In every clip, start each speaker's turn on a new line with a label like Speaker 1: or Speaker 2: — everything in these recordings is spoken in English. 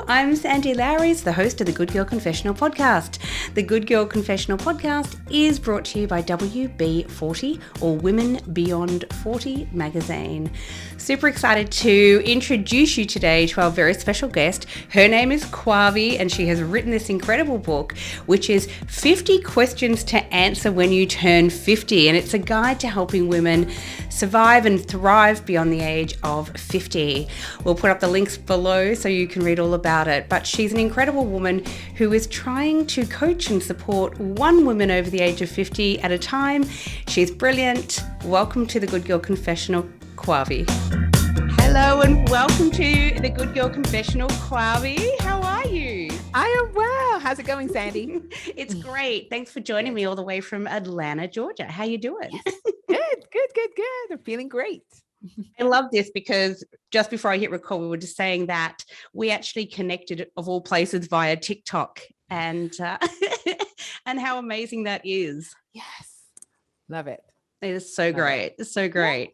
Speaker 1: I'm Sandy Lowrys, the host of the Good Girl Confessional podcast. The Good Girl Confessional podcast is brought to you by Wb40 or Women Beyond 40 Magazine. Super excited to introduce you today to our very special guest. Her name is Kwavi and she has written this incredible book, which is 50 Questions to Answer When You Turn 50. And it's a guide to helping women survive and thrive beyond the age of 50. We'll put up the links below so you can read all about it. But she's an incredible woman who is trying to coach and support one woman over the age of 50 at a time. She's brilliant. Welcome to the Good Girl Confessional, Kwavi. Hello and welcome to the Good Girl Confessional, Kwavi. How are you?
Speaker 2: I am well. How's it going, Sandy?
Speaker 1: It's great. Thanks for joining me all the way from Atlanta, Georgia. How you doing?
Speaker 2: Yes. Good. I'm feeling great.
Speaker 1: I love this because just before I hit record, we were just saying that we actually connected, of all places, via TikTok, and and how amazing that is.
Speaker 2: Yes. Love it.
Speaker 1: It is so great. It's so great.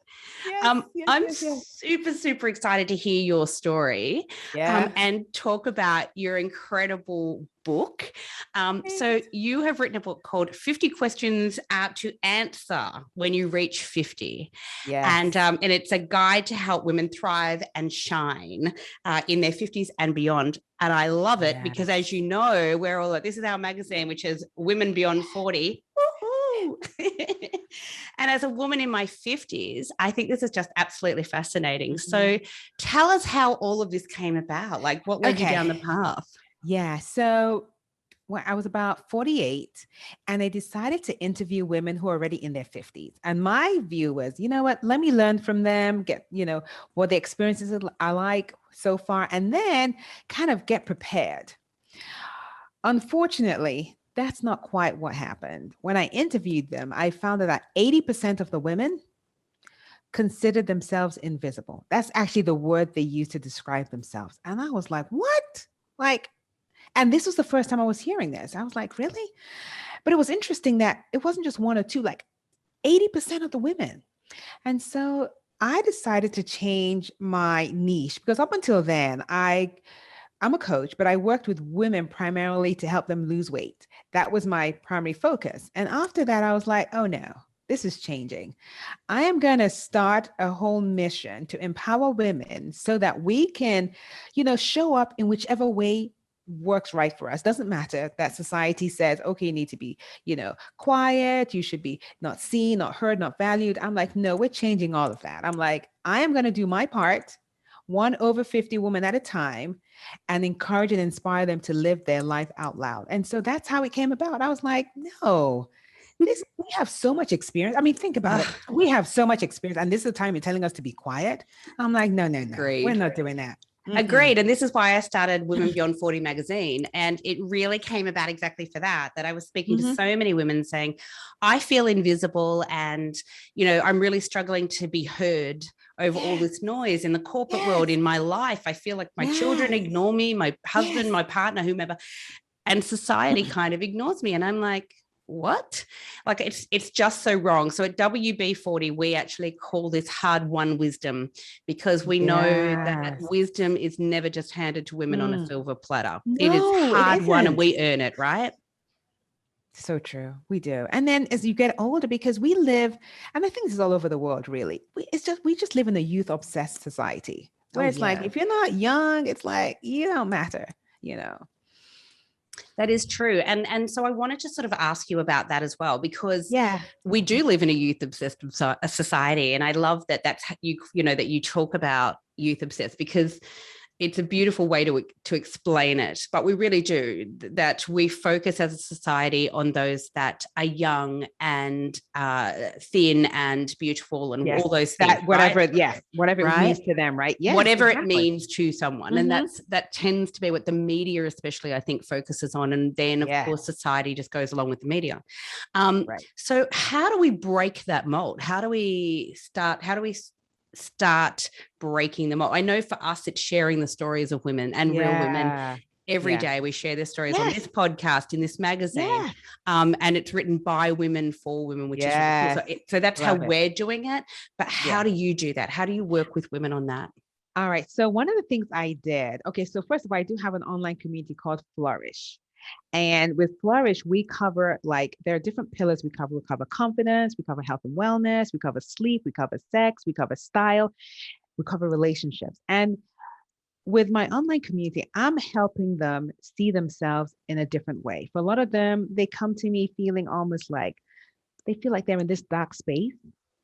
Speaker 1: I'm super excited to hear your story and talk about your incredible book. So you have written a book called 50 Questions to Answer When You Reach 50.
Speaker 2: Yes.
Speaker 1: And it's a guide to help women thrive and shine in their 50s and beyond. And I love it because, as you know, we're all this is our magazine, which is Women Beyond 40. And as a woman in my 50s, I think this is just absolutely fascinating. Mm-hmm. So tell us how all of this came about. Like, what led you down the path?
Speaker 2: Yeah. So I was about 48 and I decided to interview women who are already in their 50s. And my view was, you know what, let me learn from them, get, what the experiences are like so far, and then kind of get prepared. Unfortunately, that's not quite what happened. When I interviewed them, I found that 80% of the women considered themselves invisible. That's actually the word they used to describe themselves. And I was like, what? And this was the first time I was hearing this. I was like, really? But it was interesting that it wasn't just one or two, like 80% of the women. And so I decided to change my niche because up until then, I'm a coach, but I worked with women primarily to help them lose weight. That was my primary focus. And after that, I was like, oh no, this is changing. I am going to start a whole mission to empower women so that we can, show up in whichever way works right for us. Doesn't matter that society says, okay, you need to be, quiet. You should be not seen, not heard, not valued. I'm like, no, we're changing all of that. I'm like, I am going to do my part, one over 50 women at a time, and encourage and inspire them to live their life out loud. And so that's how it came about. I was like, no, we have so much experience. I mean, think about it. We have so much experience. And this is the time you're telling us to be quiet. I'm like, no, we're not doing that. Mm-hmm.
Speaker 1: Agreed. And this is why I started Women Beyond 40 Magazine. And it really came about exactly for that I was speaking to so many women saying, I feel invisible and, I'm really struggling to be heard over all this noise in the corporate world, in my life. I feel like my children ignore me, my husband, my partner, whomever, and society kind of ignores me. And I'm like, what? Like it's just so wrong. So at WB40, we actually call this hard-won wisdom because we know that wisdom is never just handed to women on a silver platter. No, it is hard-won and we earn it, right?
Speaker 2: So true. We do. And then as you get older, because we live, and I think this is all over the world, really, we just live in a youth obsessed society where it's like, if you're not young, it's like, you don't matter,
Speaker 1: That is true. And so I wanted to sort of ask you about that as well, because we do live in a youth obsessed society. And I love that that's that you talk about youth obsessed because it's a beautiful way to explain it, but we really do that. We focus as a society on those that are young and thin and beautiful and all those things.
Speaker 2: Whatever it means to them, right?
Speaker 1: Yeah, whatever it means to someone, and that tends to be what the media, especially, I think, focuses on. And then, of course, society just goes along with the media. So, how do we break that mold? How do we start breaking them up? I know for us, it's sharing the stories of women and real women. Every day we share their stories on this podcast, in this magazine, and it's written by women for women, which is really cool. So that's how we're doing it. But how do you do that? How do you work with women on that?
Speaker 2: All right. So one of the things I did, okay, so first of all, I do have an online community called Flourish. And with Flourish, we cover like there are different pillars we cover. We cover confidence, we cover health and wellness, we cover sleep, we cover sex, we cover style, we cover relationships. And with my online community, I'm helping them see themselves in a different way. For a lot of them, they come to me feeling almost like they feel like they're in this dark space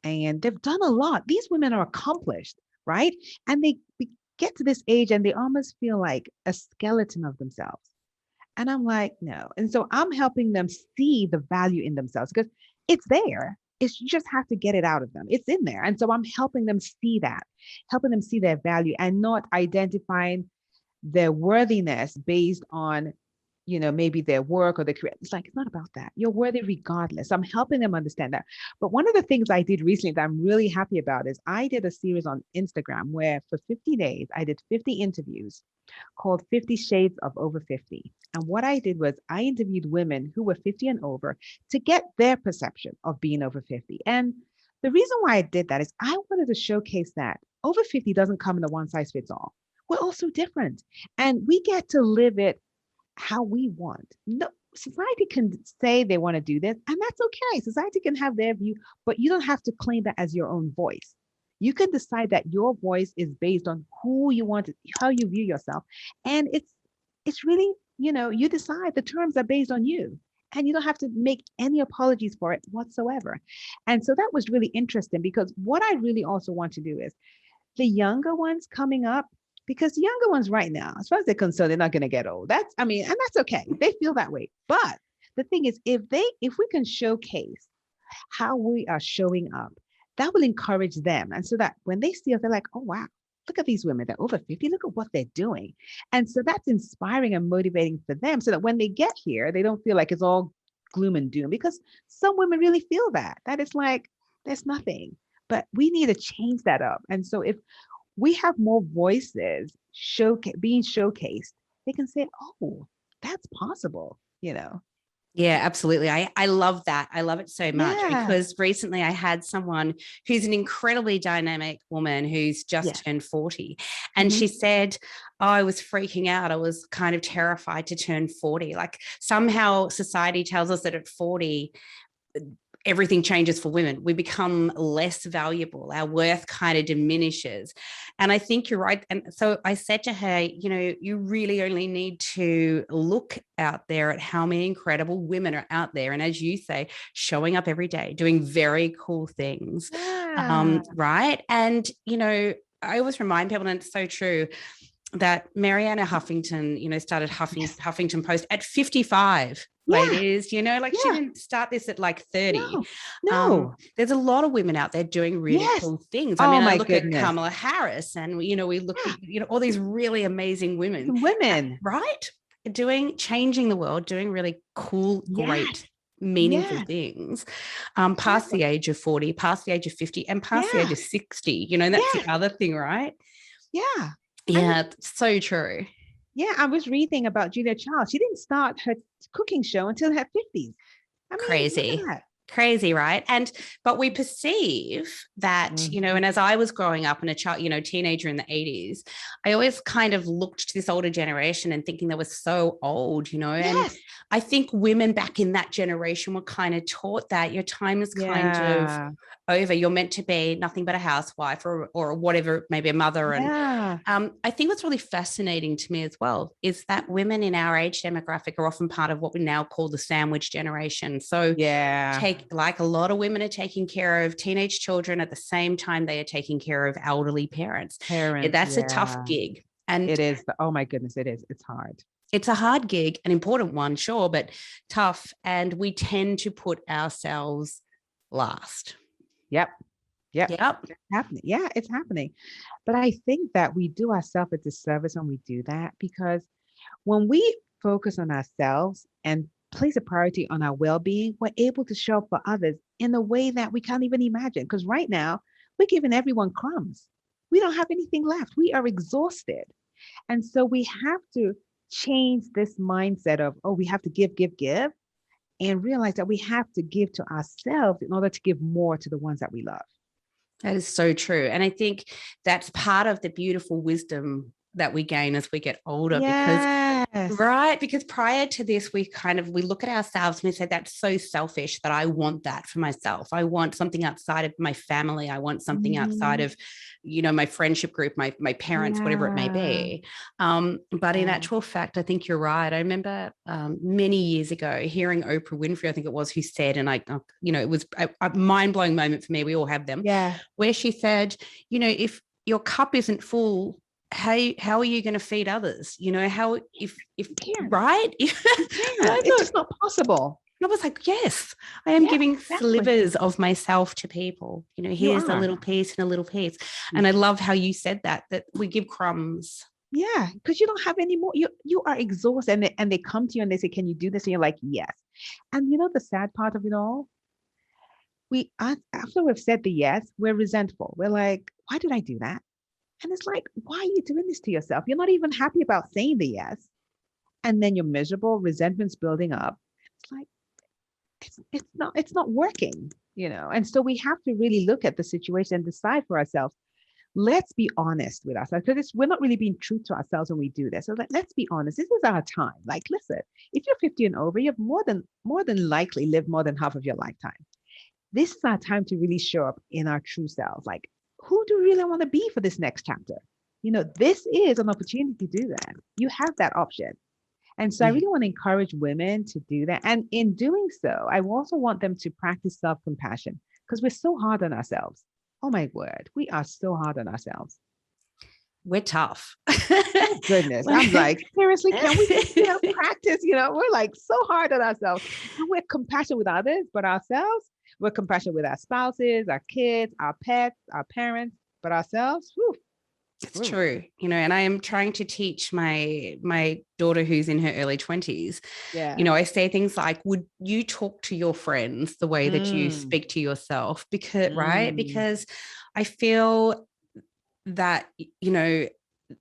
Speaker 2: and they've done a lot. These women are accomplished, right? And they get to this age and they almost feel like a skeleton of themselves. And I'm like, no. And so I'm helping them see the value in themselves because it's there. It's you just have to get it out of them. It's in there. And so I'm helping them see that, helping them see their value and not identifying their worthiness based on, maybe their work or their career. It's like, it's not about that. You're worthy regardless. I'm helping them understand that. But one of the things I did recently that I'm really happy about is I did a series on Instagram where for 50 days, I did 50 interviews called 50 Shades of Over 50. And what I did was I interviewed women who were 50 and over to get their perception of being over 50. And the reason why I did that is I wanted to showcase that over 50 doesn't come in a one size fits all. We're all so different. And we get to live it how we want. No, society can say they want to do this, and that's okay. Society can have their view, but you don't have to claim that as your own voice. You can decide that your voice is based on who you want to, how you view yourself. And it's really, you decide the terms are based on you. And you don't have to make any apologies for it whatsoever. And so that was really interesting because what I really also want to do is the younger ones coming up, because the younger ones right now, as far as they're concerned, they're not going to get old. And that's okay. They feel that way. But the thing is, if we can showcase how we are showing up, that will encourage them. And so that when they see us, they're like, oh, wow, look at these women. They're over 50. Look at what they're doing. And so that's inspiring and motivating for them so that when they get here, they don't feel like it's all gloom and doom because some women really feel that it's like, there's nothing. But we need to change that up. And so if we have more voices being showcased, they can say, oh, that's possible,
Speaker 1: Yeah, absolutely. I love that. I love it so much because recently I had someone who's an incredibly dynamic woman who's just turned 40. And she said, oh, I was freaking out. I was kind of terrified to turn 40. Like somehow society tells us that at 40, everything changes for women. We become less valuable. Our worth kind of diminishes. And I think you're right. And so I said to her, you really only need to look out there at how many incredible women are out there. And as you say, showing up every day, doing very cool things. Right. And, I always remind people, and it's so true, that Mariana Huffington, started Huffington Post at 55. Ladies, she didn't start this at like 30.
Speaker 2: No.
Speaker 1: There's a lot of women out there doing really cool things. I mean, I look at Kamala Harris and, we look at, all these really amazing women, right? Changing the world, doing really cool, great, meaningful things, past the age of 40, past the age of 50 and past the age of 60, that's the other thing, right?
Speaker 2: Yeah.
Speaker 1: Yeah, so true.
Speaker 2: Yeah, I was reading about Julia Child. She didn't start her cooking show until her 50s.
Speaker 1: Crazy, right? But we perceive that, and as I was growing up and a child, teenager in the 80s, I always kind of looked to this older generation and thinking they were so old, and I think women back in that generation were kind of taught that your time is kind of over. You're meant to be nothing but a housewife or whatever, maybe a mother. And I think what's really fascinating to me as well is that women in our age demographic are often part of what we now call the sandwich generation. So like a lot of women are taking care of teenage children at the same time they are taking care of elderly parents. That's a tough gig. And
Speaker 2: it is. Oh my goodness, it is. It's hard.
Speaker 1: It's a hard gig, an important one, sure, but tough. And we tend to put ourselves last.
Speaker 2: Yep. It's happening. Yeah, it's happening. But I think that we do ourselves a disservice when we do that, because when we focus on ourselves and place a priority on our well-being, we're able to show up for others in a way that we can't even imagine. Because right now, we're giving everyone crumbs. We don't have anything left. We are exhausted. And so we have to change this mindset of, oh, we have to give, and realize that we have to give to ourselves in order to give more to the ones that we love.
Speaker 1: That is so true. And I think that's part of the beautiful wisdom that we gain as we get older,
Speaker 2: Yes.
Speaker 1: because prior to this, we look at ourselves and we say, that's so selfish that I want that for myself. I want something outside of my family. I want something outside of, my friendship group, my parents, whatever it may be. But in actual fact, I think you're right. I remember many years ago hearing Oprah Winfrey, I think it was, who said, and it was a mind-blowing moment for me. We all have them.
Speaker 2: Yeah.
Speaker 1: Where she said, if your cup isn't full, how are you going to feed others? How if right?
Speaker 2: It's just not possible.
Speaker 1: I was like, yes, I am giving slivers of myself to people. Here's a little piece and a little piece. And I love how you said that we give crumbs.
Speaker 2: Yeah, because you don't have any more. You are exhausted, and they come to you and they say, "Can you do this?" And you're like, "Yes." And the sad part of it all, after we've said the yes, we're resentful. We're like, "Why did I do that?" And it's like, why are you doing this to yourself? You're not even happy about saying the yes. And then you're miserable, resentment's building up. It's like, it's not working, And so we have to really look at the situation and decide for ourselves. Let's be honest with ourselves, because we're not really being true to ourselves when we do this. So let's be honest. This is our time. Like, listen, if you're 50 and over, you've more than likely lived more than half of your lifetime. This is our time to really show up in our true selves. Like, who do you really want to be for this next chapter? This is an opportunity to do that. You have that option. And so I really want to encourage women to do that. And in doing so, I also want them to practice self-compassion, because we're so hard on ourselves. Oh my word, we are so hard on ourselves.
Speaker 1: We're tough.
Speaker 2: Oh, goodness. I'm like, seriously, can we practice? We're like so hard on ourselves. And we're compassionate with others, but ourselves, we're compassionate with our spouses, our kids, our pets, our parents, but ourselves, whew.
Speaker 1: It's true, and I am trying to teach my daughter, who's in her early 20s.
Speaker 2: Yeah.
Speaker 1: I say things like, would you talk to your friends the way that you speak to yourself? Because I feel that,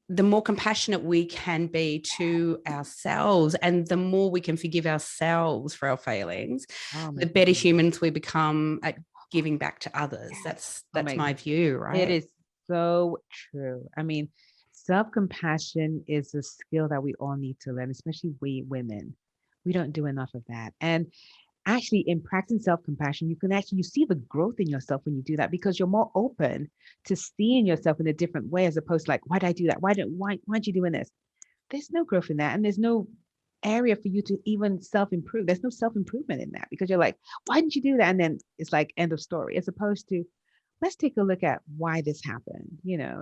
Speaker 1: the more compassionate we can be to ourselves, and the more we can forgive ourselves for our failings, the better humans we become at giving back to others. That's my view, right?
Speaker 2: It is so true. I mean, self-compassion is a skill that we all need to learn, especially we women. We don't do enough of that. And actually, in practicing self-compassion, you see the growth in yourself when you do that, because you're more open to seeing yourself in a different way, as opposed to like, why did I do that? Why aren't you doing this? There's no growth in that. And there's no area for you to even self-improve. There's no self-improvement in that, because you're like, why didn't you do that? And then it's like, end of story, as opposed to, let's take a look at why this happened,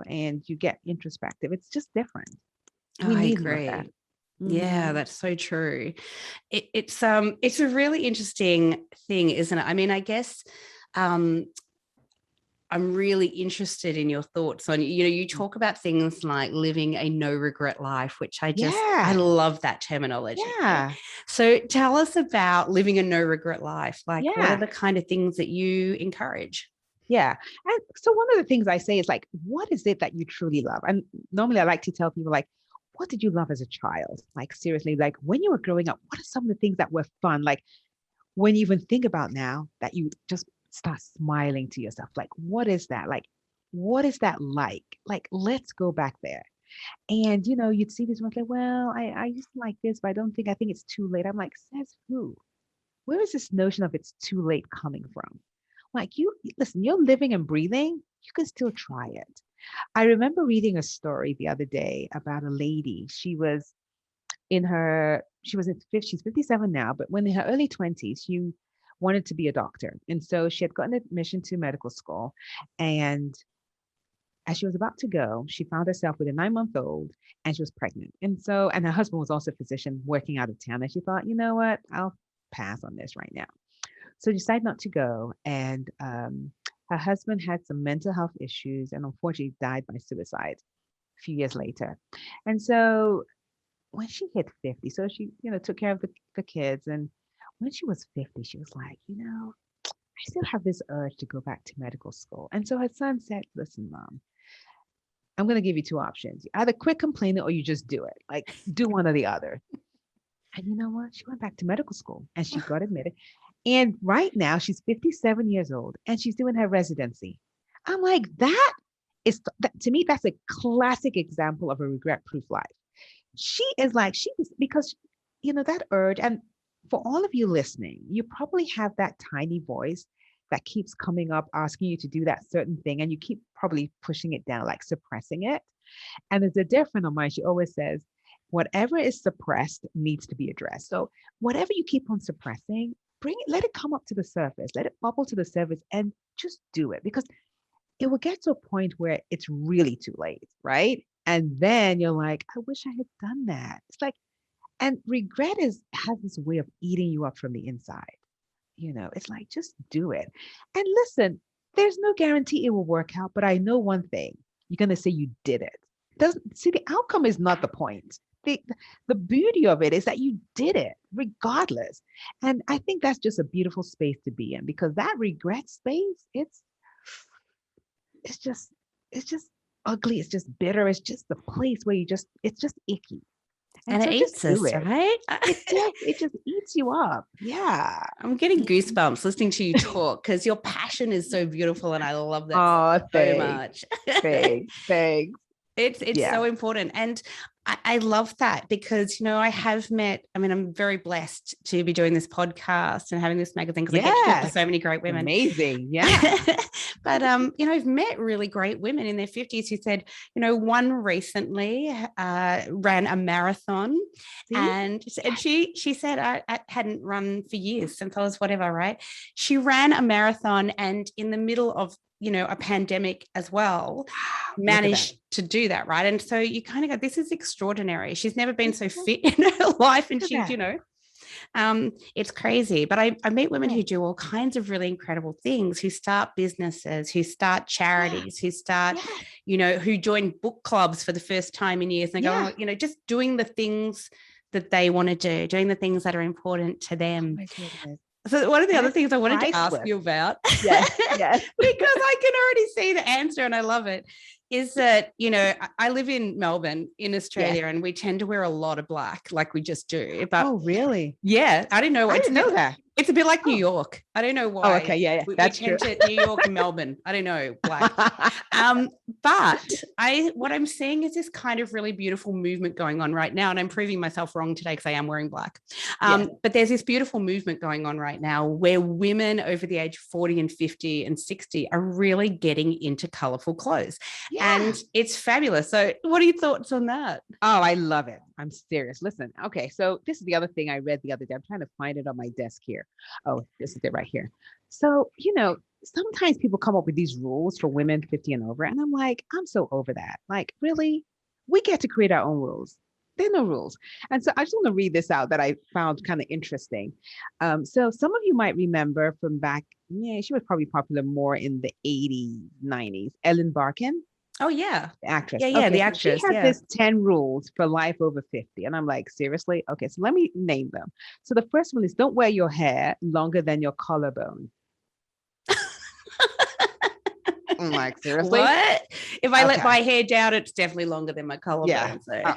Speaker 2: and you get introspective. It's just different.
Speaker 1: I agree. That. Yeah, that's so true. It's a really interesting thing, isn't it? I mean, I guess I'm really interested in your thoughts on, you talk about things like living a no regret life, which I love that terminology.
Speaker 2: Yeah.
Speaker 1: So tell us about living a no regret life. Like, what are the kind of things that you encourage?
Speaker 2: Yeah. And so one of the things I say is like, what is it that you truly love? And normally I like to tell people, like, what did you love as a child? Like, seriously, like when you were growing up, what are some of the things that were fun? Like, when you even think about now, that you just start smiling to yourself. Like, what is that? Like, what is that like? Like, let's go back there. And, you'd see this one like, well, I used to like this, but I think it's too late. I'm like, says who? Where is this notion of it's too late coming from? Like, listen, you're living and breathing, you can still try it. I remember reading a story the other day about a lady. She was in 50s, she's 57 now, but when in her early 20s, she wanted to be a doctor. And so she had gotten admission to medical school. And as she was about to go, she found herself with a 9-month-old, and she was pregnant. And her husband was also a physician working out of town. And she thought, you know what, I'll pass on this right now. So decided not to go. And her husband had some mental health issues and unfortunately died by suicide a few years later. And so when she hit 50, so she, took care of the kids. And when she was 50, she was like, I still have this urge to go back to medical school. And so her son said, listen, Mom, I'm going to give you two options. You either quit complaining or you just do it. Like, do one or the other. And you know what? She went back to medical school and she got admitted. And right now she's 57 years old and she's doing her residency. I'm like, to me, that's a classic example of a regret-proof life. She is like, because, that urge. And for all of you listening, you probably have that tiny voice that keeps coming up, asking you to do that certain thing. And you keep probably pushing it down, like suppressing it. And there's a dear friend of mine, she always says, whatever is suppressed needs to be addressed. So whatever you keep on suppressing, let it come up to the surface, let it bubble to the surface, and just do it, because it will get to a point where it's really too late, right? And then you're like, I wish I had done that. It's like, and regret has this way of eating you up from the inside. It's like, just do it. And listen, there's no guarantee it will work out, but I know one thing. You're going to say you did it. The outcome is not the point. The beauty of it is that you did it regardless. And I think that's just a beautiful space to be in, because that regret space, it's just ugly. It's just bitter. It's just the place where it's just icky.
Speaker 1: And so it eats us, right?
Speaker 2: It just eats you up. Yeah.
Speaker 1: I'm getting goosebumps listening to you talk, because your passion is so beautiful and I love that so much.
Speaker 2: Thanks.
Speaker 1: It's so important. And I love that, because, I'm very blessed to be doing this podcast and having this magazine, because I get to talk to so many great women.
Speaker 2: Amazing. Yeah.
Speaker 1: But, I've met really great women in their 50s who said, one recently ran a marathon. See? And she said, I hadn't run for years, since I was whatever, right? She ran a marathon, and in the middle of a pandemic as well, managed to do that, right? And so you kind of go, this is extraordinary. She's never been so fit in her life, and she's, it's crazy. But I meet women who do all kinds of really incredible things, who start businesses, who start charities, who start, who join book clubs for the first time in years, and they go, just doing the things that they want to do, doing the things that are important to them. So one of the other things I wanted to ask you about,
Speaker 2: yes.
Speaker 1: because I can already see the answer and I love it, is that, I live in Melbourne in Australia, and we tend to wear a lot of black, like we just do. But,
Speaker 2: oh, really?
Speaker 1: Yeah. I didn't know.
Speaker 2: I didn't know that.
Speaker 1: It's a bit like New York. I don't know why.
Speaker 2: Oh, okay. Yeah.
Speaker 1: That's true. New York and Melbourne. I don't know. Black. But what I'm seeing is this kind of really beautiful movement going on right now. And I'm proving myself wrong today, because I am wearing black. But there's this beautiful movement going on right now where women over the age of 40 and 50 and 60 are really getting into colorful clothes. Yeah. And it's fabulous. So what are your thoughts on that?
Speaker 2: Oh, I love it. I'm serious. Listen. Okay. So this is the other thing I read the other day. I'm trying to find it on my desk here. Oh, this is it right here. So, sometimes people come up with these rules for women 50 and over. And I'm like, I'm so over that. Like, really? We get to create our own rules. There are no rules. And so I just want to read this out that I found kind of interesting. So some of you might remember from back, she was probably popular more in the 80s, 90s, Ellen Barkin.
Speaker 1: Oh, yeah.
Speaker 2: The actress.
Speaker 1: Yeah, okay, the actress.
Speaker 2: She had this 10 rules for life over 50. And I'm like, seriously? Okay, so let me name them. So the first one is, don't wear your hair longer than your collarbone. I'm like, seriously?
Speaker 1: What? If I let my hair down, it's definitely longer than my collarbone.
Speaker 2: Yeah.
Speaker 1: So.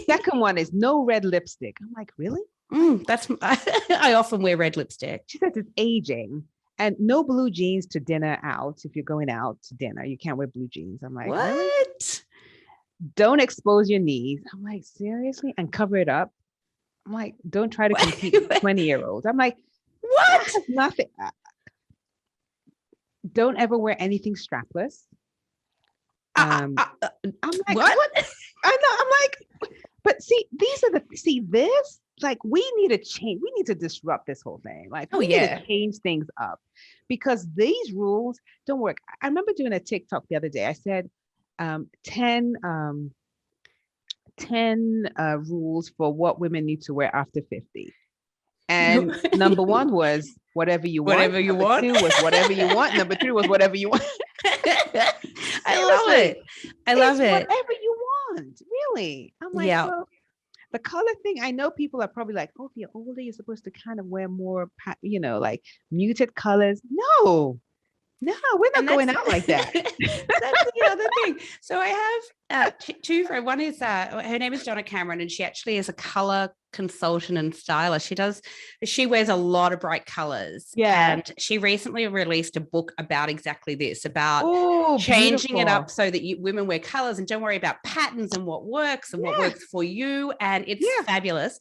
Speaker 2: Second one is no red lipstick. I'm like, really?
Speaker 1: I often wear red lipstick.
Speaker 2: She says it's aging. And no blue jeans to dinner out. If you're going out to dinner, you can't wear blue jeans. I'm like,
Speaker 1: what?
Speaker 2: Really? Don't expose your knees. I'm like, seriously? And cover it up. I'm like, don't try to compete with 20-year-olds. I'm like, what? Nothing. Don't ever wear anything strapless. I'm like, what? I know. I'm like, but see, this, like, we need to change. We need to disrupt this whole thing. Like, we need to change things up, because these rules don't work. I remember doing a TikTok the other day. I said 10 rules for what women need to wear after 50. And number one was whatever you want.
Speaker 1: Whatever you want.
Speaker 2: Number two was whatever you want. Number three was whatever you want.
Speaker 1: I love it. I love it.
Speaker 2: Whatever you want. Really. I'm like, well, the color thing, I know people are probably like, oh, if you're older, you're supposed to kind of wear more, like muted colors. No, we're not going out like that.
Speaker 1: That's the other thing. So I two. One is her name is Donna Cameron, and she actually is a color consultant and stylist. She wears a lot of bright colors.
Speaker 2: Yeah.
Speaker 1: And she recently released a book about exactly this, about changing it
Speaker 2: beautiful.
Speaker 1: up so that women wear colors and don't worry about patterns and what works and what works for you. And it's fabulous.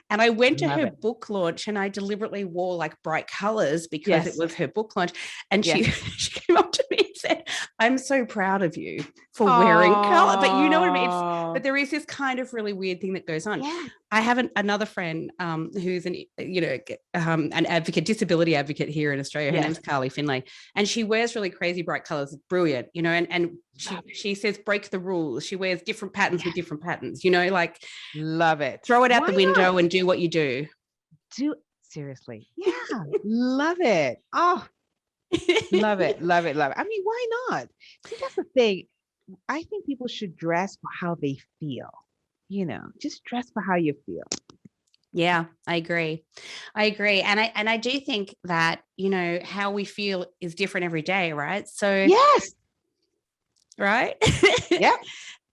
Speaker 1: And I went to her book launch, and I deliberately wore like bright colors because it was her book launch. And she came up to me and said, "I'm so proud of you for wearing color." But you know what I mean? But there is this kind of really weird thing that goes on.
Speaker 2: Yeah.
Speaker 1: I have another friend who's an advocate, disability advocate here in Australia. Her name's Carly Finlay, and she wears really crazy bright colors. It's brilliant, and she says break the rules. She wears different patterns with different patterns, like
Speaker 2: love it.
Speaker 1: Throw it out the window and do what you do.
Speaker 2: Seriously. Yeah. Love it. Oh, love it. Love it. Love it. I mean, why not? See, that's the thing. I think people should dress for how they feel. Just dress for how you feel.
Speaker 1: Yeah, I agree. And I do think that, how we feel is different every day, right? So
Speaker 2: yes.
Speaker 1: Right?
Speaker 2: Yeah.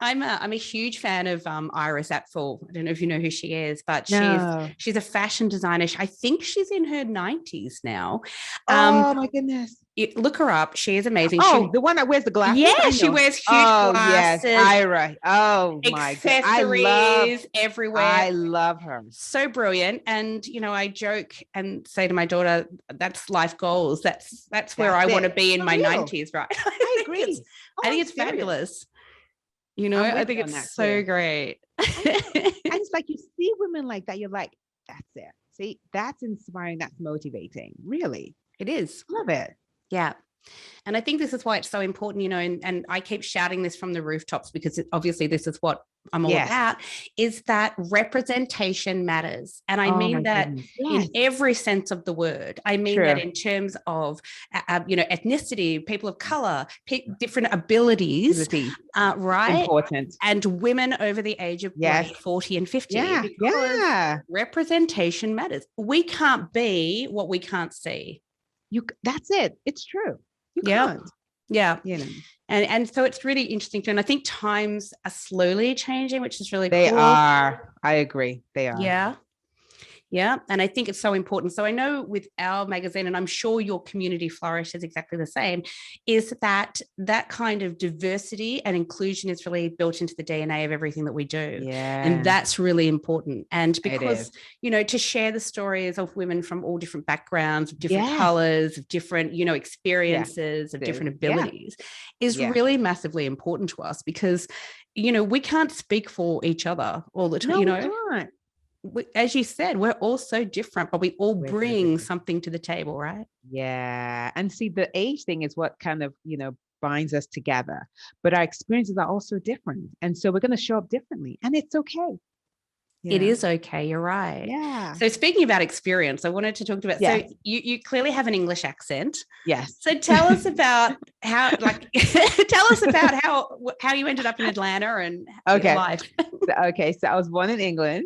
Speaker 1: I'm a huge fan of Iris Apfel. I don't know if you know who she is, but she's a fashion designer. I think she's in her 90s now.
Speaker 2: Oh my goodness.
Speaker 1: Look her up. She is amazing.
Speaker 2: The one that wears the glasses?
Speaker 1: Yeah, she wears huge glasses.
Speaker 2: Yes, Ira. Oh my God.
Speaker 1: Accessories everywhere.
Speaker 2: I love her.
Speaker 1: So brilliant. And, I joke and say to my daughter, that's life goals. That's where I want to be in my 90s, right?
Speaker 2: I agree.
Speaker 1: I think it's fabulous. I think it's so great.
Speaker 2: And it's like you see women like that, you're like, that's it. See, that's inspiring, that's motivating. Really.
Speaker 1: It is.
Speaker 2: Love it.
Speaker 1: Yeah. And I think this is why it's so important, and I keep shouting this from the rooftops because obviously this is what I'm all about, is that representation matters. And I mean that in every sense of the word. I mean that in terms of, ethnicity, people of color, different abilities, right?
Speaker 2: Important.
Speaker 1: And women over the age of 40 and 50.
Speaker 2: Yeah.
Speaker 1: Representation matters. We can't be what we can't see.
Speaker 2: That's it. It's true. You can't.
Speaker 1: Yeah. And so it's really interesting too. And I think times are slowly changing, which is really cool.
Speaker 2: They are. I agree. They are.
Speaker 1: Yeah. Yeah. And I think it's so important. So I know with our magazine, and I'm sure your community Flourish is exactly the same, is that kind of diversity and inclusion is really built into the DNA of everything that we do.
Speaker 2: Yeah.
Speaker 1: And that's really important. And because, to share the stories of women from all different backgrounds, of different colors, of different, experiences, of different abilities is really massively important to us because, we can't speak for each other all the time,
Speaker 2: We can't.
Speaker 1: As you said, we're all so different, but we all bring something to the table, right?
Speaker 2: Yeah. And see, the age thing is what kind of, binds us together. But our experiences are also different. And so we're going to show up differently. And it's okay.
Speaker 1: It is okay. You're right.
Speaker 2: Yeah.
Speaker 1: So speaking about experience, I wanted to talk about, so you clearly have an English accent.
Speaker 2: Yes.
Speaker 1: So tell us about how you ended up in Atlanta and your life.
Speaker 2: So I was born in England.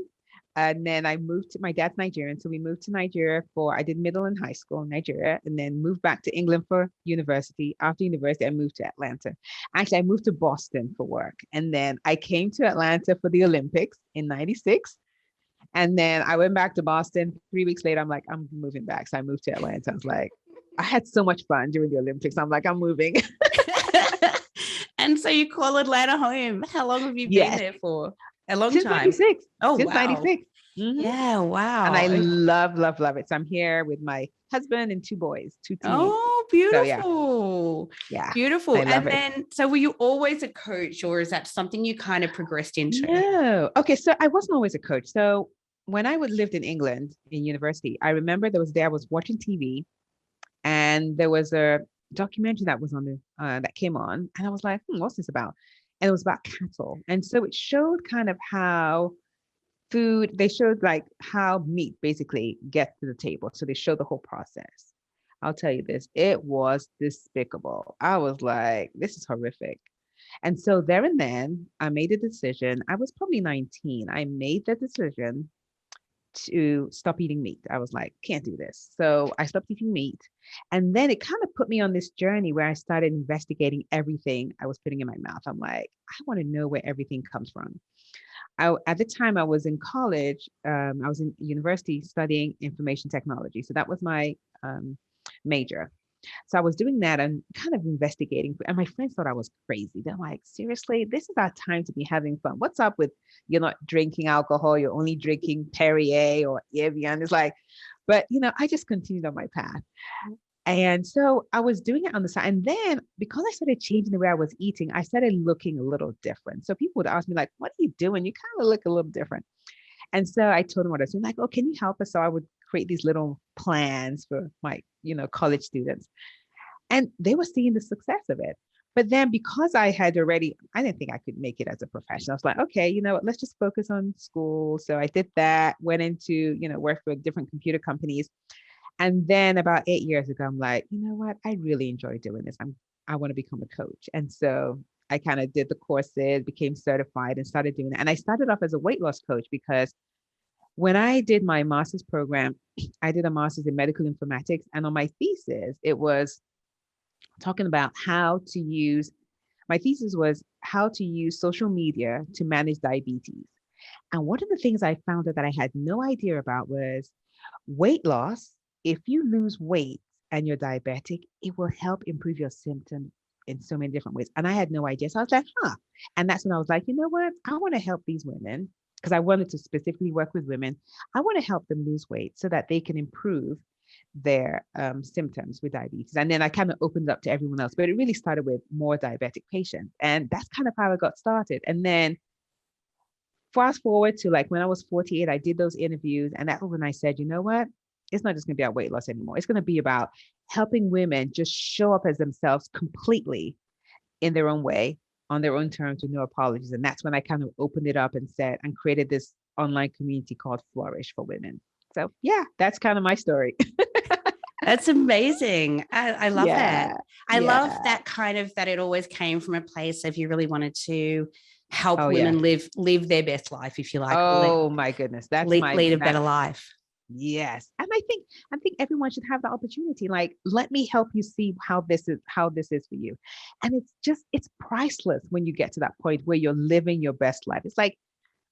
Speaker 2: And then I moved to, my dad's Nigerian. So we moved to Nigeria I did middle and high school in Nigeria, and then moved back to England for university. After university, I moved to Atlanta. Actually, I moved to Boston for work. And then I came to Atlanta for the Olympics in 96. And then I went back to Boston. 3 weeks later, I'm like, I'm moving back. So I moved to Atlanta. I was like, I had so much fun during the Olympics. I'm like, I'm moving.
Speaker 1: And so you call Atlanta home. How long have you been there for? A long time.
Speaker 2: 96.
Speaker 1: Oh,
Speaker 2: since
Speaker 1: wow.
Speaker 2: 96.
Speaker 1: Mm-hmm. Yeah, wow.
Speaker 2: And I love it. So I'm here with my husband and 2 boys, 2 teens.
Speaker 1: Oh, beautiful.
Speaker 2: So, yeah.
Speaker 1: Beautiful. And then, so were you always a coach, or is that something you kind of progressed into?
Speaker 2: No. Okay. So I wasn't always a coach. So when I lived in England in university, I remember I was watching TV, and there was a documentary that was on that came on, and I was like, what's this about? And it was about cattle. And so it showed kind of how they showed like how meat basically gets to the table. So they showed the whole process. I'll tell you this, it was despicable. I was like, this is horrific. And so there and then I made a decision. I was probably 19. I made the decision to stop eating meat. I was like, can't do this. So I stopped eating meat. And then it kind of put me on this journey where I started investigating everything I was putting in my mouth. I'm like, I want to know where everything comes from. At the time I was in college, I was in university studying information technology. So that was my major. So I was doing that and kind of investigating. And my friends thought I was crazy. They're like, seriously, this is our time to be having fun. What's up with you're not drinking alcohol, you're only drinking Perrier or Evian? It's like, but I just continued on my path. And so I was doing it on the side. And then because I started changing the way I was eating, I started looking a little different. So people would ask me, like, what are you doing? You kind of look a little different. And so I told them what I was doing, like, oh, can you help us? So I would create these little plans for my, college students. And they were seeing the success of it. But then because I didn't think I could make it as a professional. I was like, okay, let's just focus on school. So I did that, went into, work for different computer companies. And then about 8 years ago, I'm like, you know what? I really enjoy doing this. I want to become a coach. And so I kind of did the courses, became certified and started doing that. And I started off as a weight loss coach because when I did my master's program, I did a master's in medical informatics. And on my thesis, it was talking about my thesis was how to use social media to manage diabetes. And one of the things I found that I had no idea about was weight loss. If you lose weight and you're diabetic, it will help improve your symptoms in so many different ways. And I had no idea. So I was like, And that's when I was like, you know what? I want to help these women because I wanted to specifically work with women. I want to help them lose weight so that they can improve their symptoms with diabetes. And then I kind of opened up to everyone else, but it really started with more diabetic patients. And that's kind of how I got started. And then fast forward to like when I was 48, I did those interviews. And that was when I said, you know what? It's not just going to be about weight loss anymore. It's going to be about helping women just show up as themselves completely in their own way, on their own terms with no apologies. And that's when I kind of opened it up and created this online community called Flourish for women. So yeah, that's kind of my story.
Speaker 1: That's amazing. I love that. I love
Speaker 2: Yeah.
Speaker 1: that kind of that it always came from a place of you really wanted to help women
Speaker 2: Yeah.
Speaker 1: live their best life, if you like.
Speaker 2: Oh my goodness.
Speaker 1: Lead a better life.
Speaker 2: Yes. And I think everyone should have the opportunity. Like, let me help you see how this is for you. And it's priceless when you get to that point where you're living your best life. It's like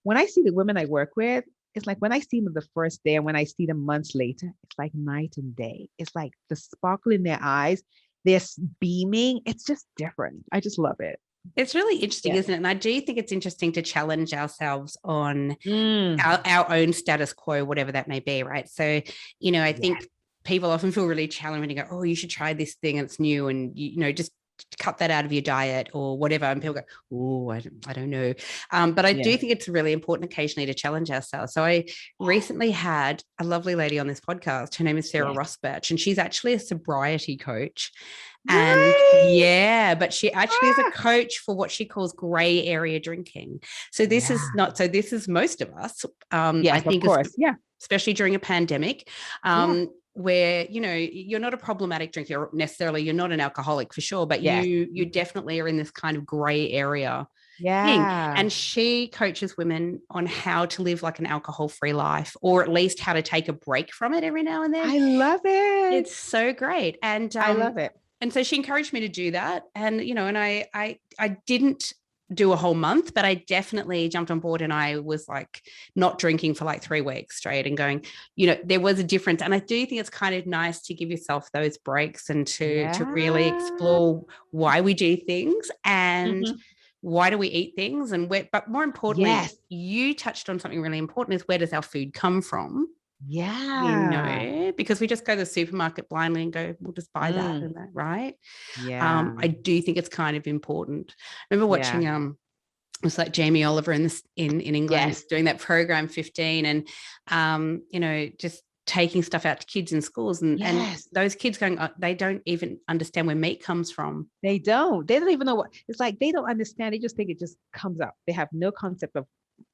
Speaker 2: when I see the women I work with, it's like when I see them the first day and when I see them months later, it's like night and day. It's like the sparkle in their eyes, they're beaming. It's just different. I just love it.
Speaker 1: It's really interesting, isn't it? And I do think it's interesting to challenge ourselves on our own status quo, whatever that may be, right? So, I think people often feel really challenged when you go, oh, you should try this thing and it's new and, just cut that out of your diet or whatever. And people go, oh, I don't know. But I do think it's really important occasionally to challenge ourselves. So I recently had a lovely lady on this podcast. Her name is Sarah Rossberg, and she's actually a sobriety coach. And but she actually is a coach for what she calls gray area drinking. So this is most of us. I think, of course, especially during a pandemic. Where you're not a problematic drinker necessarily, you're not an alcoholic for sure, but you definitely are in this kind of gray area thing. And she coaches women on how to live like an alcohol-free life, or at least how to take a break from it every now and then.
Speaker 2: I love it.
Speaker 1: It's so great. And
Speaker 2: I love it.
Speaker 1: And so she encouraged me to do that. And and I didn't do a whole month, but I definitely jumped on board, and I was like not drinking for like 3 weeks straight and going, there was a difference. And I do think it's kind of nice to give yourself those breaks and to really explore why we do things and why do we eat things, and but more importantly, you touched on something really important, is where does our food come from? Because we just go to the supermarket blindly and go, we'll just buy that and that, right? I do think it's kind of important. I remember watching it was like Jamie Oliver in England doing that program 15, and just taking stuff out to kids in schools, and those kids going, they don't even understand where meat comes from.
Speaker 2: They don't even know what it's like. They don't understand. They just think it just comes up. They have no concept of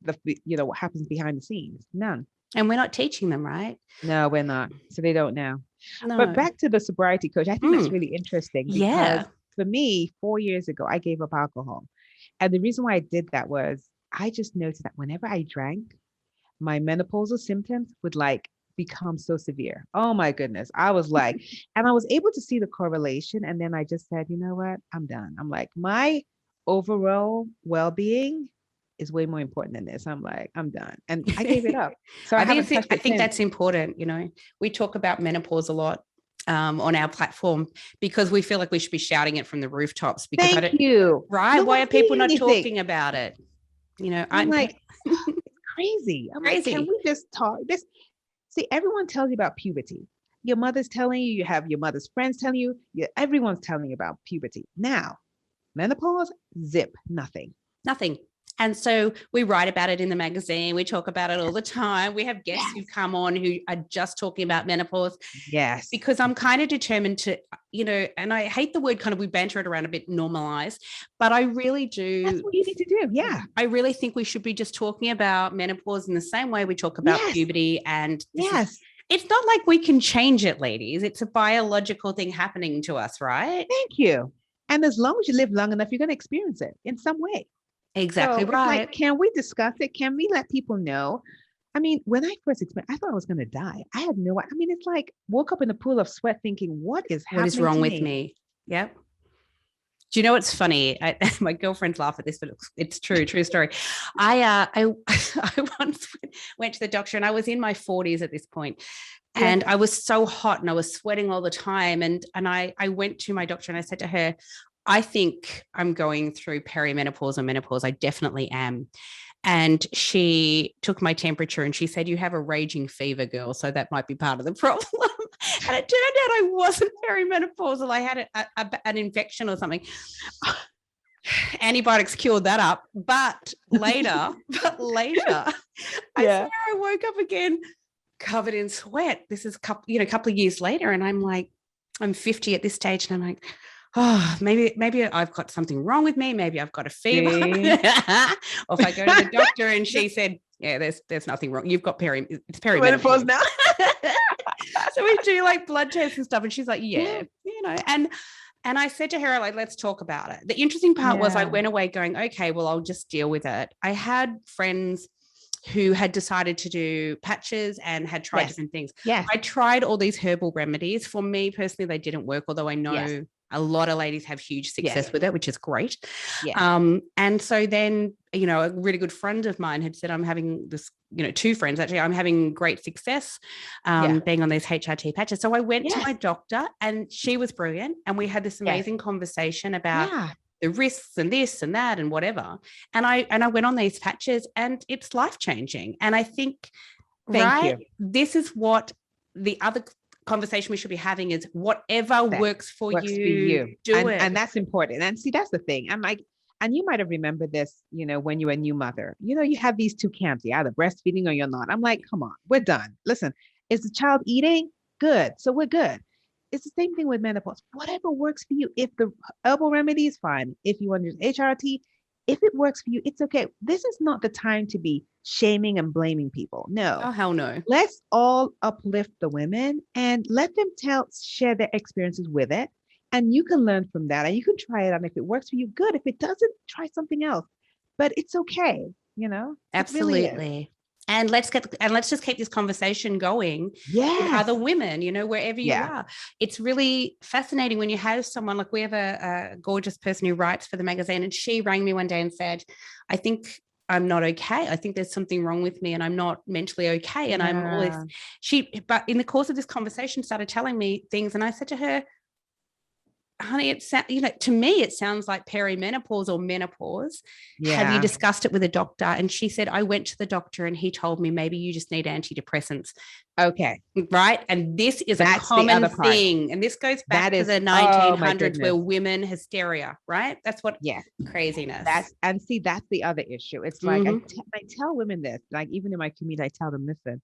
Speaker 2: what happens behind the scenes. None.
Speaker 1: And we're not teaching them, right?
Speaker 2: No, we're not. So they don't know. No. But back to the sobriety coach, I think that's really interesting because for me, 4 years ago, I gave up alcohol. And the reason why I did that was I just noticed that whenever I drank, my menopausal symptoms would like become so severe. Oh my goodness. I was like, and I was able to see the correlation. And then I just said, you know what? I'm done. I'm like, my overall well-being is way more important than this. I'm like, I'm done. And I gave it up. So I haven't touched
Speaker 1: I
Speaker 2: it
Speaker 1: think
Speaker 2: since.
Speaker 1: that's important. We talk about menopause a lot on our platform because we feel like we should be shouting it from the rooftops because
Speaker 2: Thank you.
Speaker 1: right?
Speaker 2: No
Speaker 1: Why are
Speaker 2: one's
Speaker 1: people
Speaker 2: saying
Speaker 1: not
Speaker 2: anything.
Speaker 1: talking about it?
Speaker 2: I'm like, it's crazy. I'm like,
Speaker 1: crazy.
Speaker 2: can we just talk? See, everyone tells you about puberty. Your mother's telling you, you have your mother's friends telling you, everyone's telling you about puberty. Now, menopause, zip, nothing.
Speaker 1: Nothing. And so we write about it in the magazine. We talk about it all the time. We have guests who come on who are just talking about menopause.
Speaker 2: Yes.
Speaker 1: Because I'm kind of determined to, and I hate the word kind of, we banter it around a bit, normalize, but I really do.
Speaker 2: That's what you need to do. Yeah.
Speaker 1: I really think we should be just talking about menopause in the same way we talk about puberty. And it's not like we can change it, ladies. It's a biological thing happening to us, right?
Speaker 2: Thank you. And as long as you live long enough, you're going to experience it in some way.
Speaker 1: Exactly
Speaker 2: so
Speaker 1: right.
Speaker 2: It's like, can we discuss it? Can we let people know? I mean, when I first experienced, I thought I was going to die. I had no, I mean, it's like woke up in a pool of sweat thinking, what is
Speaker 1: wrong with me? Yep. Do you know what's funny? My girlfriends laugh at this, but it's true story. I once went to the doctor and I was in my 40s at this point. And I was so hot and I was sweating all the time. And I went to my doctor and I said to her, I think I'm going through perimenopause or menopause. I definitely am. And she took my temperature and she said, you have a raging fever, girl. So that might be part of the problem. And it turned out I wasn't perimenopausal. I had an infection or something. Antibiotics cured that up. But later, I swear I woke up again covered in sweat. This is a couple of years later. And I'm like, I'm 50 at this stage. And I'm like, oh, maybe I've got something wrong with me. Maybe I've got a fever. Or if I go to the doctor and she said, yeah, there's nothing wrong. You've got it's perimenopause
Speaker 2: now.
Speaker 1: So we do like blood tests and stuff. And she's like, yeah. And I said to her, like, let's talk about it. The interesting part was I went away going, okay, well, I'll just deal with it. I had friends who had decided to do patches and had tried different things.
Speaker 2: Yes.
Speaker 1: I tried all these herbal remedies. For me personally, they didn't work, although I know a lot of ladies have huge success with it, which is great. And so then, a really good friend of mine had said, I'm having this, two friends actually, I'm having great success being on these HRT patches. So I went to my doctor and she was brilliant. And we had this amazing conversation about the risks and this and that and whatever. And I went on these patches and it's life-changing. And I think, this is what the other conversation we should be having is whatever works for you, do it.
Speaker 2: And that's important. And see, that's the thing. I'm like, and you might have remembered this, when you were a new mother, you have these two camps, you're either breastfeeding or you're not. I'm like, come on, we're done. Listen, is the child eating? Good. So we're good. It's the same thing with menopause. Whatever works for you. If the herbal remedy is fine, if you want to use HRT, if it works for you, it's okay. This is not the time to be shaming and blaming people. No.
Speaker 1: Oh, hell no.
Speaker 2: Let's all uplift the women and let them share their experiences with it. And you can learn from that and you can try it. And if it works for you, good. If it doesn't, try something else. But it's okay,
Speaker 1: Absolutely.
Speaker 2: Really
Speaker 1: and let's just keep this conversation going with other women, wherever you are. It's really fascinating when you have someone like we have a gorgeous person who writes for the magazine, and she rang me one day and said, I think I'm not okay. I think there's something wrong with me and I'm not mentally okay. And I'm always, but in the course of this conversation started telling me things. And I said to her, honey, to me, it sounds like perimenopause or menopause. Have you discussed it with a doctor? And she said, I went to the doctor and he told me maybe you just need antidepressants.
Speaker 2: Okay.
Speaker 1: Right. And this is a common thing. And this goes back to the 1900s where women hysteria, right? That's what craziness.
Speaker 2: That's the other issue. It's like, I tell women this, like even in my community, I tell them, listen,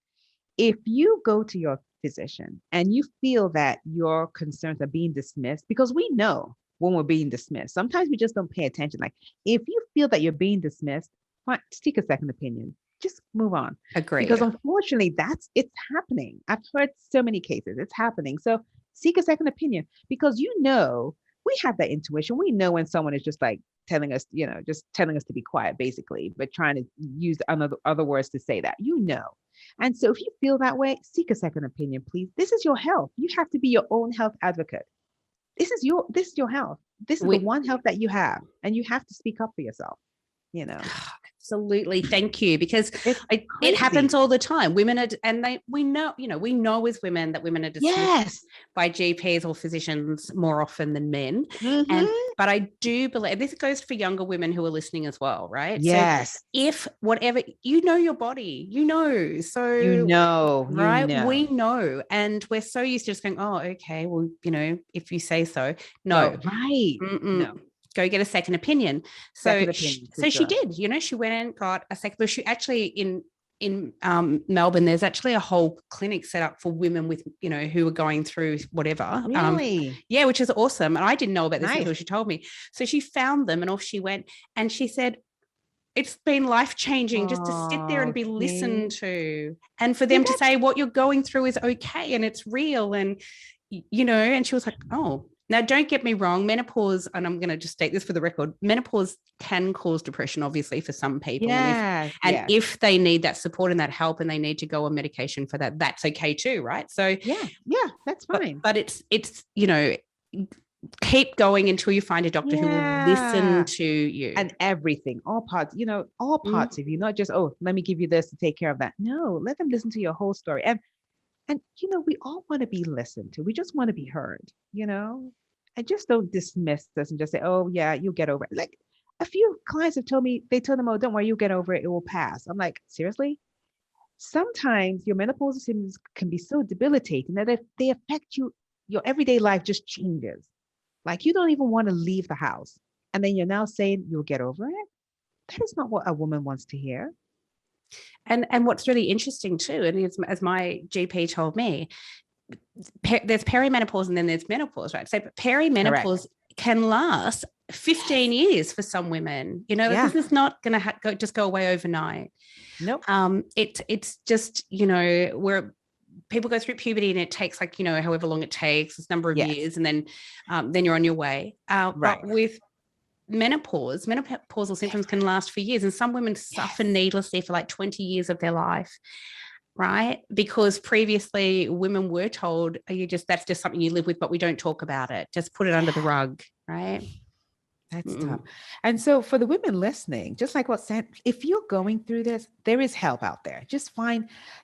Speaker 2: if you go to your physician and you feel that your concerns are being dismissed, because we know when we're being dismissed, sometimes we just don't pay attention. Like if you feel that you're being dismissed, fine, seek a second opinion, just move on.
Speaker 1: Agree.
Speaker 2: Because unfortunately it's happening. I've heard so many cases, it's happening. So seek a second opinion because we have that intuition. We know when someone is just like telling us, just telling us to be quiet, basically, but trying to use other words to say that, And so if you feel that way, seek a second opinion, please. This is your health. You have to be your own health advocate. This is your health. This is the one health that you have, and you have to speak up for yourself,
Speaker 1: Absolutely. Thank you. Because it happens all the time. Women are, and we know as women that women are dismissed by GPs or physicians more often than men. But I do believe this goes for younger women who are listening as well, right?
Speaker 2: Yes.
Speaker 1: So if whatever, your body, so right, we know, and we're so used to just going, oh, okay, well, if you say so. No,
Speaker 2: right. No.
Speaker 1: Go get a second opinion. So she did, she went and got a second. She actually in Melbourne, there's actually a whole clinic set up for women with, who are going through whatever.
Speaker 2: Really?
Speaker 1: Yeah, which is awesome. And I didn't know about this until she told me. So she found them and off she went, and she said, it's been life-changing just to sit there and be listened to, and for them to say what you're going through is okay and it's real. And, and she was like, oh. Now, don't get me wrong, menopause, and I'm going to just state this for the record, menopause can cause depression, obviously, for some people. If they need that support and that help and they need to go on medication for that, that's okay too, right? So
Speaker 2: yeah, that's fine.
Speaker 1: But it's keep going until you find a doctor who will listen to you.
Speaker 2: And everything, all parts, all parts of you, not just, oh, let me give you this to take care of that. No, let them listen to your whole story. And we all want to be listened to. We just want to be heard, I just don't dismiss this and just say, oh yeah, you'll get over it. Like a few clients have told me, oh, don't worry, you'll get over it. It will pass. I'm like, seriously? Sometimes your menopausal symptoms can be so debilitating that if they affect you, your everyday life just changes. Like you don't even want to leave the house. And then you're now saying you'll get over it. That is not what a woman wants to hear.
Speaker 1: And what's really interesting too, and as my GP told me, there's perimenopause and then there's menopause, right? So perimenopause can last 15 years for some women. This is not going to just go away overnight.
Speaker 2: Nope.
Speaker 1: It's just, where people go through puberty and it takes like, however long it takes, this number of years, and then you're on your way. But with menopausal symptoms can last for years, and some women suffer needlessly for like 20 years of their life, right? Because previously women were told, that's just something you live with, but we don't talk about it, just put it under the rug, right?
Speaker 2: That's tough. And so for the women listening, just like what Sam, if you're going through this, there is help out there. Just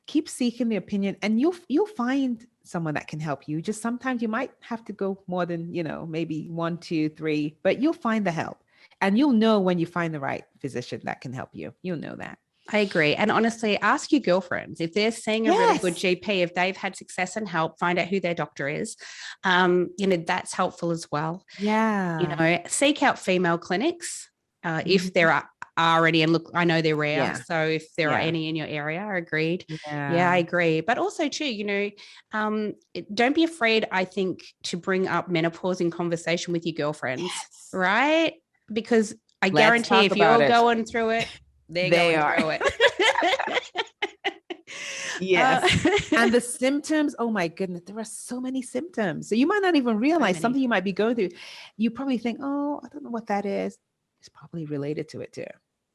Speaker 2: keep seeking the opinion, and you'll find someone that can help you. Just sometimes you might have to go more than, maybe 1, 2, 3, but you'll find the help, and you'll know when you find the right physician that can help you. You'll know that.
Speaker 1: I agree. And honestly, ask your girlfriends if they're seeing a really good GP, if they've had success and help, find out who their doctor is. That's helpful as well.
Speaker 2: Yeah.
Speaker 1: Seek out female clinics if there are any. And look, I know they're rare.
Speaker 2: Yeah.
Speaker 1: So if there are any in your area, agreed.
Speaker 2: Yeah,
Speaker 1: I agree. But also too, don't be afraid, I think, to bring up menopause in conversation with your girlfriends, right? Because I guarantee if you're going through it, they're going through it.
Speaker 2: Yes. And the symptoms, oh my goodness, there are so many symptoms. So you might not even realize something you might be going through. You probably think, oh, I don't know what that is. It's probably related to it too.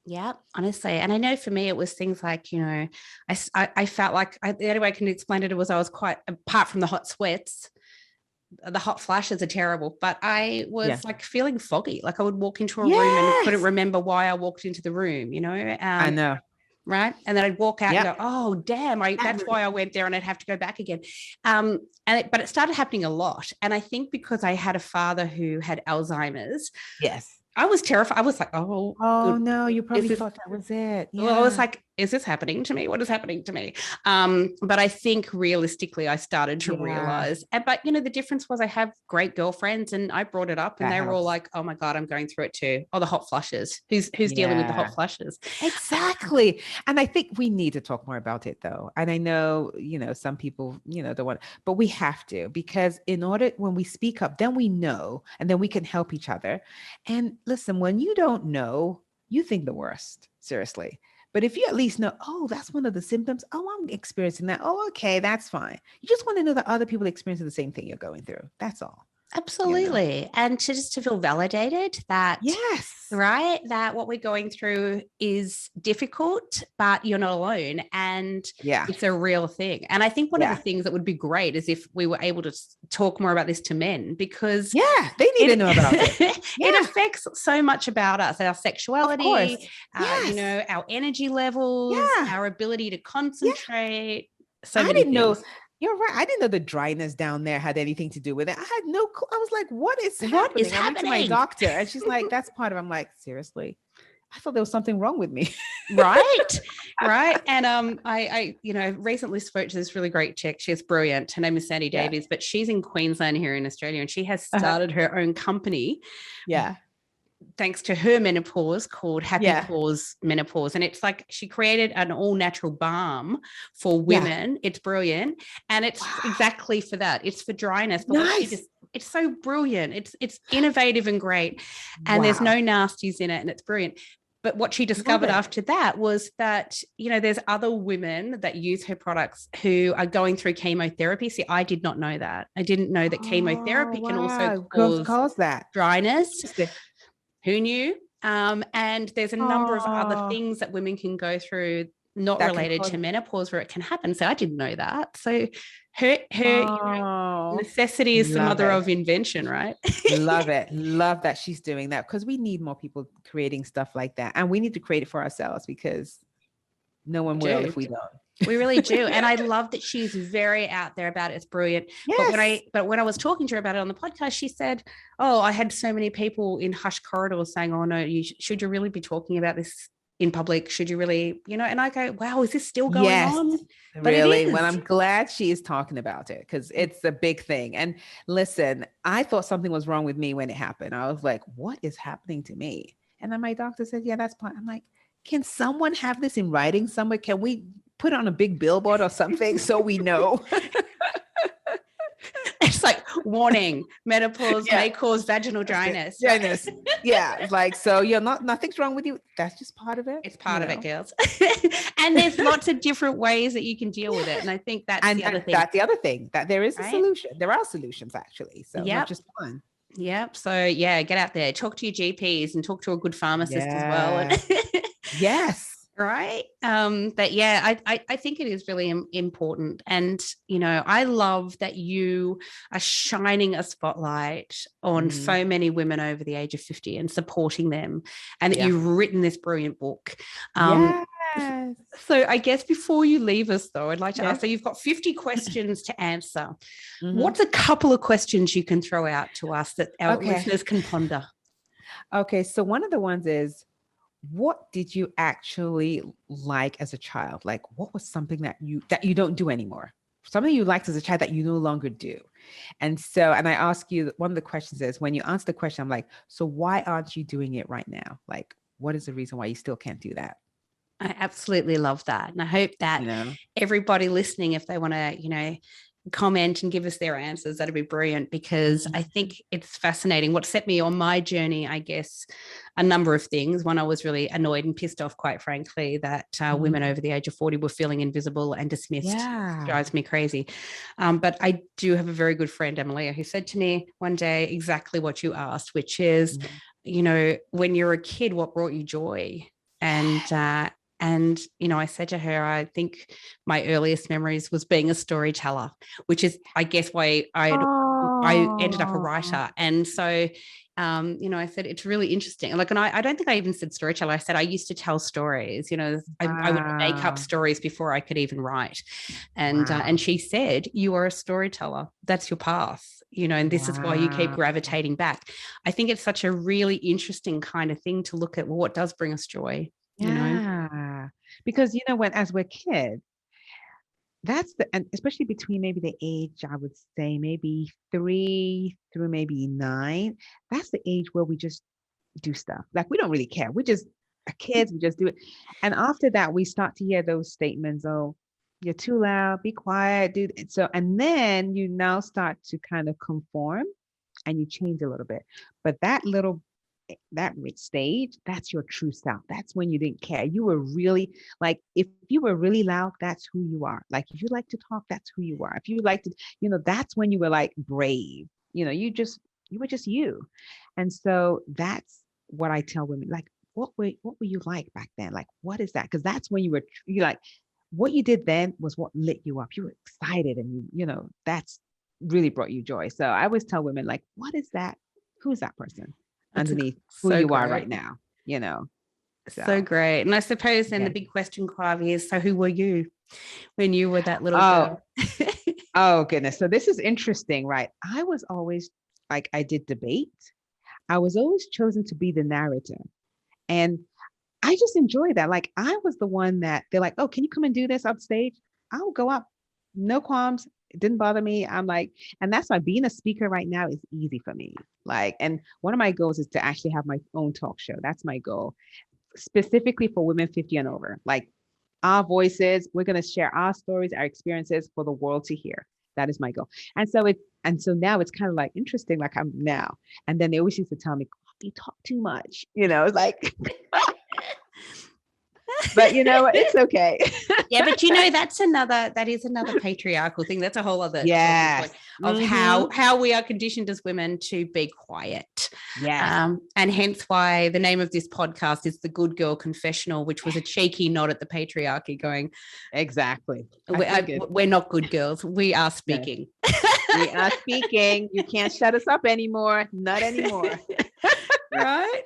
Speaker 1: Yeah, honestly. And I know for me, it was things like, I felt like the only way I can explain it was I was quite, apart from the hot sweats, the hot flashes are terrible, but I was like feeling foggy. Like I would walk into a room and couldn't remember why I walked into the room,
Speaker 2: I know.
Speaker 1: Right. And then I'd walk out and go, oh, damn, that's why I went there, and I'd have to go back again. But it started happening a lot. And I think because I had a father who had Alzheimer's.
Speaker 2: Yes.
Speaker 1: I was terrified. I was like, oh
Speaker 2: no, you probably thought that was it. Yeah.
Speaker 1: Well, I was like, is this happening to me? What is happening to me? But I think realistically, I started to realize, but the difference was I have great girlfriends, and I brought it up, and they were all like, oh my God, I'm going through it too. Oh, the hot flushes. Who's dealing with the hot flushes?
Speaker 2: Exactly. And I think we need to talk more about it though. And I know, some people, don't want, but we have to, because when we speak up, then we know, and then we can help each other. And listen, when you don't know, you think the worst, seriously. But if you at least know, oh, that's one of the symptoms. Oh, I'm experiencing that. Oh, okay, that's fine. You just want to know that other people are experiencing the same thing you're going through. That's all.
Speaker 1: Absolutely. And to feel validated that,
Speaker 2: Yes.
Speaker 1: right, that what we're going through is difficult, but you're not alone. And
Speaker 2: Yeah.
Speaker 1: it's a real thing. And I think one of the things that would be great is if we were able to talk more about this to men, because
Speaker 2: they need to know about it.
Speaker 1: It affects so much about us, our sexuality, our energy levels, our ability to concentrate. So many
Speaker 2: didn't know.
Speaker 1: things.
Speaker 2: You're right. I didn't know the dryness down there had anything to do with it. I had no clue. I was like, what is happening? I went to my doctor and she's like, that's part of it. I'm like, seriously? I thought there was something wrong with me.
Speaker 1: Right. And I recently spoke to this really great chick. She's brilliant. Her name is Sandy Davies, but she's in Queensland here in Australia, and she has started her own company. Thanks to her menopause, called Happy Pause Menopause. And it's like she created an all-natural balm for women. It's brilliant. And it's exactly for that. It's for dryness. But it's so brilliant. It's innovative and great. And there's no nasties in it, and it's brilliant. But what she discovered after that was that, there's other women that use her products who are going through chemotherapy. See, I did not know that. I didn't know that chemotherapy can also cause that dryness. Who knew? And there's a number of other things that women can go through, not related to menopause, where it can happen. So I didn't know that. So her necessity is the mother of invention, right?
Speaker 2: Love it. Love that she's doing that, because we need more people creating stuff like that. And we need to create it for ourselves, because no one will if we don't.
Speaker 1: We really do. And I love that she's very out there about it. It's brilliant. But when I was talking to her about it on the podcast, she said, oh, I had so many people in hushed corridors saying, oh no, should you really be talking about this in public? Should you really, and I go, wow, is this still going on? But
Speaker 2: really? Well, I'm glad she is talking about it, because it's a big thing. And listen, I thought something was wrong with me when it happened. I was like, what is happening to me? And then my doctor said, yeah, that's part. I'm like, can someone have this in writing somewhere? Can we put it on a big billboard or something so we know?
Speaker 1: It's like, warning, menopause may cause vaginal dryness.
Speaker 2: Like, so nothing's wrong with you. That's just part of it.
Speaker 1: It's part of it, girls. And there's lots of different ways that you can deal with it. And I think that's the other thing.
Speaker 2: That's the other thing, that there is a solution. There are solutions, actually. So not just one.
Speaker 1: Yep. So get out there, talk to your GPs and talk to a good pharmacist as well.
Speaker 2: Yes.
Speaker 1: Right. But I think it is really important. And, I love that you are shining a spotlight on so many women over the age of 50 and supporting them, and that you've written this brilliant book. So I guess before you leave us, though, I'd like to ask, so you've got 50 questions to answer. What's a couple of questions you can throw out to us that our listeners can ponder?
Speaker 2: Okay. So one of the ones is, what did you actually like as a child? Like, what was something that you don't do anymore? Something you liked as a child that you no longer do. And I ask you, one of the questions is, when you answer the question, I'm like, so why aren't you doing it right now? Like, what is the reason why you still can't do that?
Speaker 1: I absolutely love that. And I hope that everybody listening, if they want to, comment and give us their answers, that'd be brilliant, because I think it's fascinating. What set me on my journey, I guess, a number of things. One, I was really annoyed and pissed off, quite frankly, that women over the age of 40 were feeling invisible and dismissed. It drives me crazy. But I do have a very good friend, Emily, who said to me one day exactly what you asked, which is, when you're a kid, what brought you joy? And, I said to her, I think my earliest memories was being a storyteller, which is, I guess, why I ended up a writer. And so, I said, it's really interesting. Like, and I don't think I even said storyteller. I said, I used to tell stories, I would make up stories before I could even write. And she said, you are a storyteller. That's your path, and this is why you keep gravitating back. I think it's such a really interesting kind of thing to look at. Well, what does bring us joy?
Speaker 2: Because as we're kids, and especially between maybe the age, I would say maybe 3 through maybe 9, that's the age where we just do stuff. Like, we don't really care. We just are kids, we just do it. And after that, we start to hear those statements, oh, you're too loud, be quiet, dude. So, and then you now start to kind of conform and you change a little bit. But that stage, that's your true self. That's when you didn't care. You were really, like, if you were really loud, that's who you are. Like, if you like to talk, that's who you are. If you like to, that's when you were like brave. you know, you were just you. And so that's what I tell women, like, what were you like back then? Like, what is that? Because that's when you like, what you did then was what lit you up. You were excited, and you know, that's really brought you joy. So I always tell women, like, what is that? Who's that person underneath who you are right now? You know,
Speaker 1: so great. And I suppose then the big question, Kwavi, is, so who were you when you were that little girl?
Speaker 2: Oh goodness. So this is interesting, right? I was always like, I did debate. I was always chosen to be the narrator. And I just enjoy that. Like, I was the one that they're like, oh, can you come and do this up stage? I'll go up. No qualms. It didn't bother me. I'm like, and that's why being a speaker right now is easy for me. Like, and one of my goals is to actually have my own talk show. That's my goal, specifically for women 50 and over. Like, our voices, we're going to share our stories, our experiences for the world to hear. That is my goal. And so now it's kind of like interesting, like I'm now. And then they always used to tell me, you talk too much, you know, it's like, but you know, it's okay.
Speaker 1: Yeah, but you know, that is another patriarchal thing. That's a whole other
Speaker 2: point
Speaker 1: of how we are conditioned as women to be quiet.
Speaker 2: Yeah.
Speaker 1: And hence why the name of this podcast is The Good Girl Confessional, which was a cheeky nod at the patriarchy going,
Speaker 2: exactly.
Speaker 1: We're not good girls. We are speaking.
Speaker 2: We are speaking. You can't shut us up anymore. Not anymore.
Speaker 1: Right?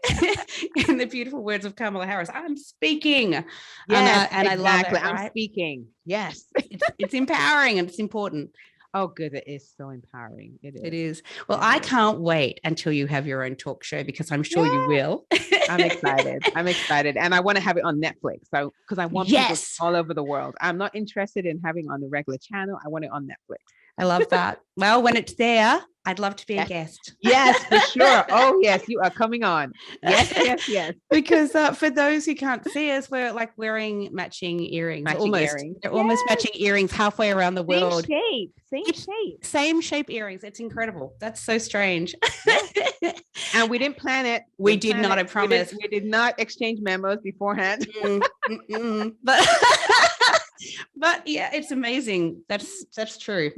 Speaker 1: In the beautiful words of Kamala Harris, I'm speaking.
Speaker 2: Yes,
Speaker 1: and
Speaker 2: exactly.
Speaker 1: I love it. Right?
Speaker 2: I'm speaking. Yes.
Speaker 1: It's empowering and it's important.
Speaker 2: Oh, good. It is so empowering.
Speaker 1: It is. Well, I can't wait until you have your own talk show, because I'm sure you will.
Speaker 2: I'm excited. And I want to have it on Netflix. So, because I want people all over the world. I'm not interested in having on the regular channel. I want it on Netflix.
Speaker 1: I love that. Well, when it's there, I'd love to be a guest.
Speaker 2: Yes, for sure. Oh, yes, you are coming on. Yes.
Speaker 1: Because for those who can't see us, we're like wearing matching earrings. They're almost matching earrings halfway around the world. Same shape earrings. It's incredible. That's so strange.
Speaker 2: And we didn't plan it.
Speaker 1: We did not, I promise.
Speaker 2: We did not exchange memos beforehand.
Speaker 1: But yeah, it's amazing. That's true.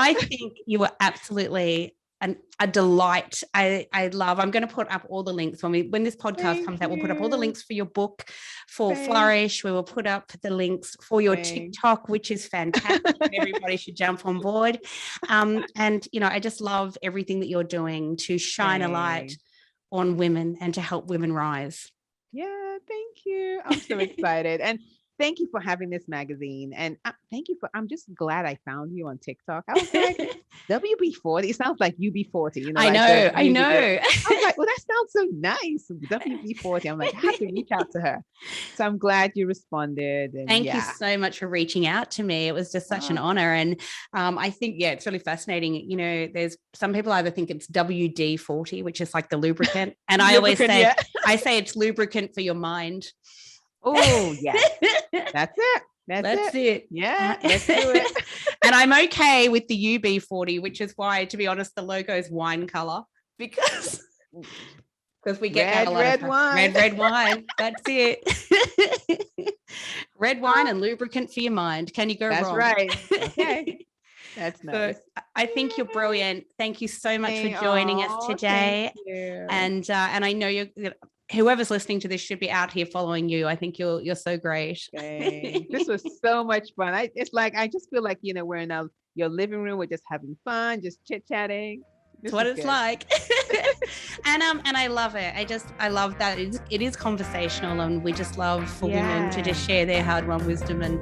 Speaker 1: I think you are absolutely a delight. I love. I'm going to put up all the links when this podcast comes out. We'll put up all the links for your book, for Flourish. We will put up the links for your TikTok, which is fantastic. Everybody should jump on board. And you know, I just love everything that you're doing to shine a light on women and to help women rise.
Speaker 2: Yeah, thank you. I'm so excited. And thank you for having this magazine. And I'm just glad I found you on TikTok. I was like, Wb40, it sounds like UB40. You know, I know. I was like, well, that sounds so nice. Wb40. I'm like, I have to reach out to her. So I'm glad you responded. And
Speaker 1: Thank you so much for reaching out to me. It was just such an honor. And I think, it's really fascinating. You know, there's some people either think it's WD40, which is like the lubricant. And I always say, I say it's lubricant for your mind.
Speaker 2: Oh, yeah. That's it. That's it. Yeah, let's do it.
Speaker 1: And I'm okay with the UB40, which is why, to be honest, the logo is wine color, because we get red wine. That's it. Red wine and lubricant for your mind. Can you go wrong?
Speaker 2: That's right. Okay. That's nice.
Speaker 1: So I think you're brilliant. Thank you so much for joining us today. And I know whoever's listening to this should be out here following you. I think you're so great.
Speaker 2: This was so much fun. I just feel like, you know, we're in your living room. We're just having fun, just chit-chatting.
Speaker 1: That's what it's like. And I love it. I love that it is conversational, and we just love for women to just share their hard-won wisdom, and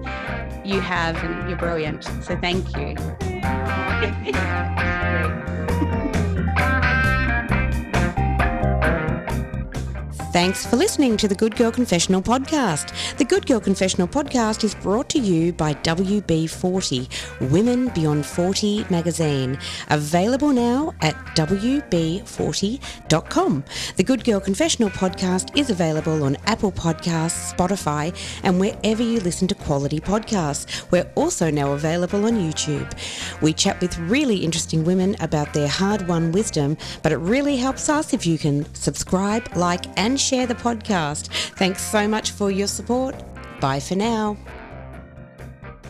Speaker 1: you have, and you're brilliant. So thank you. Thanks for listening to the Good Girl Confessional podcast. The Good Girl Confessional podcast is brought to you by Wb40, Women Beyond 40 Magazine. Available now at wb40.com. The Good Girl Confessional podcast is available on Apple Podcasts, Spotify, and wherever you listen to quality podcasts. We're also now available on YouTube. We chat with really interesting women about their hard-won wisdom, but it really helps us if you can subscribe, like, and share the podcast. Thanks so much for your support. Bye for now.